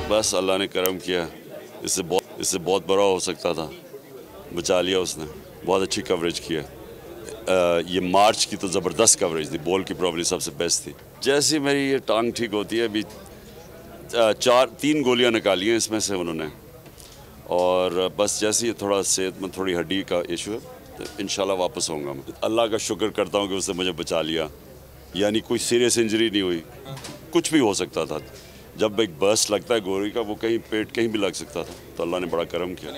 बस अल्लाह ने करम किया, इससे बहुत बड़ा हो सकता था, बचा लिया उसने। बहुत अच्छी कवरेज किया। ये मार्च की तो ज़बरदस्त कवरेज थी, बॉल की प्रॉब्लम सबसे बेस्ट थी। जैसे मेरी ये टांग ठीक होती है, अभी 3 गोलियां निकाली हैं इसमें से उन्होंने, और बस जैसे ही थोड़ा सेहत में थोड़ी हड्डी का इशू है तो इंशाल्लाह वापस होऊंगा। मैं अल्लाह का शुक्र करता हूँ कि उसने मुझे बचा लिया, यानी कोई सीरियस इंजरी नहीं हुई। कुछ भी हो सकता था, जब एक बर्स्ट लगता है गोली का, वो कहीं पेट कहीं भी लग सकता था, तो अल्लाह ने बड़ा करम किया।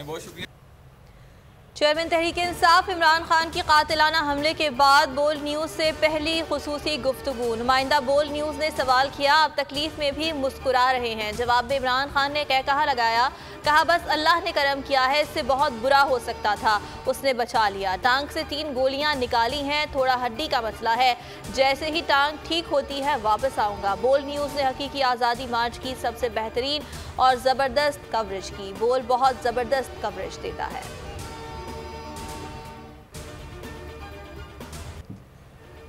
चेयरमैन तहरीक इंसाफ इमरान खान की कातिलाना हमले के बाद बोल न्यूज़ से पहली खुसूसी गुफ्तगू। नुमाइंदा बोल न्यूज़ ने सवाल किया, आप तकलीफ में भी मुस्कुरा रहे हैं। जवाब में इमरान खान ने कहा लगाया, कहा बस अल्लाह ने करम किया है, इससे बहुत बुरा हो सकता था, उसने बचा लिया। टांग से 3 गोलियां निकाली हैं, थोड़ा हड्डी का मसला है, जैसे ही टांग ठीक होती है वापस आऊँगा। बोल न्यूज़ ने हकीकी आज़ादी मार्च की सबसे बेहतरीन और ज़बरदस्त कवरेज की। बोल बहुत ज़बरदस्त कवरेज देता है।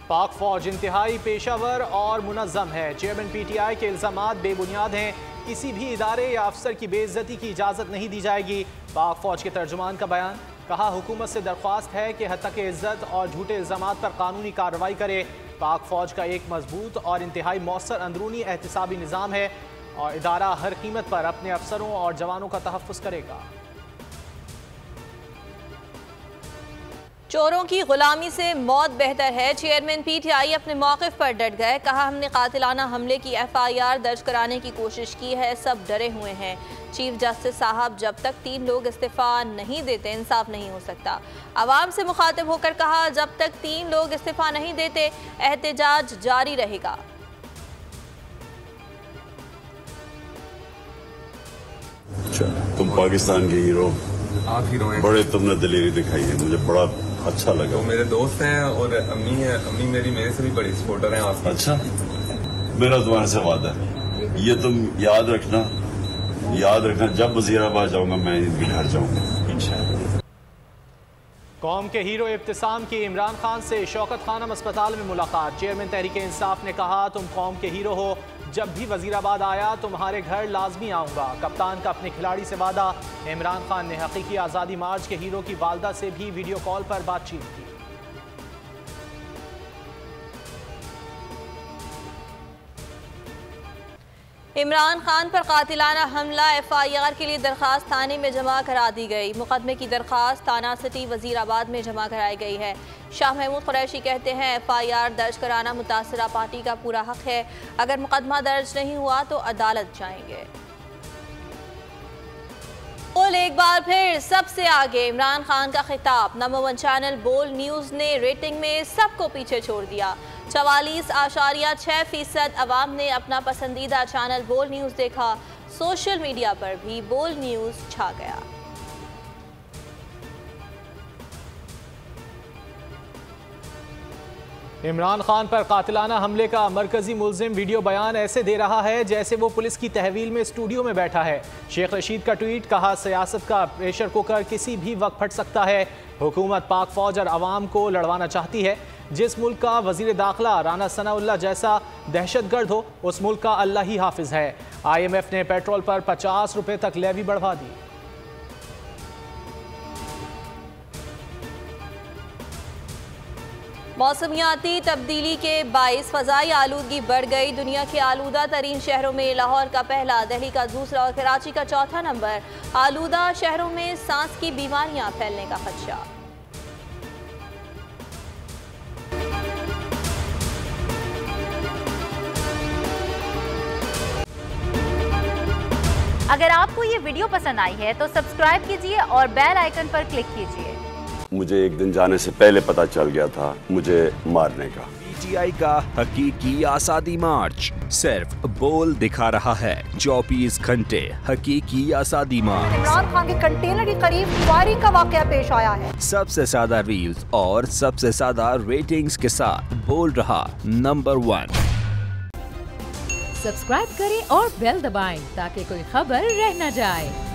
पाक फौज इंतहाई पेशावर और मुनज़्ज़म है। चेयरमैन PTI के इल्ज़ामात बेबुनियाद हैं, किसी भी इदारे या अफसर की बेइज्जती की इजाज़त नहीं दी जाएगी। पाक फौज के तर्जुमान का बयान, कहा हुकूमत से दरख्वास्त है कि हत्तक इज़्ज़त और झूठे इल्ज़ामात पर कानूनी कार्रवाई करे। पाक फौज का एक मजबूत और इंतहाई मौसर अंदरूनी एहतिसाबी निज़ाम है और इदारा हर कीमत पर अपने अफसरों और जवानों का तहफ़्फ़ुज़ करेगा। चोरों की गुलामी से मौत बेहतर है। चेयरमैन PTI अपने मौक़िफ़ पर डट गए, कहा हमने कातिलाना हमले की FIR दर्ज कराने की कोशिश की है, सब डरे हुए हैं। चीफ जस्टिस साहब, जब तक 3 लोग इस्तीफ़ा नहीं देते इंसाफ नहीं हो सकता। आवाम से मुखातिब होकर कहा, जब तक 3 लोग इस्तीफ़ा नहीं देते एहतजाज जारी रहेगा। तुम पाकिस्तान के हीरो, आप हीरो हैं। बड़े तुमने दिलेरी दिखाई है, मुझे बड़ा अच्छा लगा। तो मेरे दोस्त हैं और अम्मी है, अम्मी मेरी मेरे से भी बड़ी सपोर्टर हैं आपकी। अच्छा, मेरा तुम्हारे से वादा है, ये तुम याद रखना, जब वज़ीराबाद जाऊंगा मैं इनके घर जाऊंगा इंशाअल्लाह। कौम के हीरो इब्तिसाम की इमरान खान से शौकत खानम अस्पताल में मुलाकात। चेयरमैन तहरीक इंसाफ ने कहा, तुम कौम के हीरो हो, जब भी वज़ीराबाद आया तुम्हारे घर लाजमी आऊँगा। कप्तान का अपने खिलाड़ी से वादा। इमरान खान ने हकीकी आज़ादी मार्च के हीरो की वालदा से भी वीडियो कॉल पर बातचीत की। इमरान खान पर कातिलाना हमला FIR के लिए दरख्वास्त थाने में जमा करा दी गई। मुकदमे की दरख्वास्त थाना सिटी वजीराबाद में जमा कराई गई है। शाह महमूद कुरैशी कहते हैं, FIR दर्ज कराना मुतासरा पार्टी का पूरा हक है, अगर मुकदमा दर्ज नहीं हुआ तो अदालत जाएंगे। बोल एक बार फिर सबसे आगे, इमरान खान का खिताब। नंबर 1 चैनल बोल न्यूज़ ने रेटिंग में सबको पीछे छोड़ दिया। 44.6% अवाम ने अपना पसंदीदा चैनल बोल न्यूज़ देखा। सोशल मीडिया पर भी बोल न्यूज़ छा गया। इमरान खान पर कातिलाना हमले का मरकजी मुल्जिम वीडियो बयान ऐसे दे रहा है जैसे वो पुलिस की तहवील में स्टूडियो में बैठा है। शेख रशीद का ट्वीट, कहा सियासत का प्रेशर कुकर किसी भी वक्त फट सकता है। हुकूमत पाक फौज और अवाम को लड़वाना चाहती है। जिस मुल्क का वजीर दाखिला राना सनाउल्लाह जैसा दहशतगर्द हो, उस मुल्क का अल्लाह ही हाफिज है। IMF ने पेट्रोल पर 50 रुपए तक लेवी बढ़वा दी। मौसमियाती तब्दीली के बाइस फ़ज़ाई आलूदगी बढ़ गई। दुनिया के आलूदा तरीन शहरों में लाहौर का पहला, दिल्ली का दूसरा और कराची का चौथा नंबर। आलूदा शहरों में सांस की बीमारियां फैलने का खदशा। अगर आपको ये वीडियो पसंद आई है तो सब्सक्राइब कीजिए और बेल आइकन पर क्लिक कीजिए। मुझे एक दिन जाने से पहले पता चल गया था मुझे मारने का। PTI का हकीकी आज़ादी मार्च सिर्फ बोल दिखा रहा है। 24 घंटे हकीकी आज़ादी मार्च। इमरान खान के कंटेनर के करीब फायरिंग का वाकया पेश आया है। सबसे ज्यादा रील्स और सबसे ज्यादा रेटिंग्स के साथ बोल रहा नंबर 1। सब्सक्राइब करें और बेल दबाएं ताकि कोई खबर रह न जाए।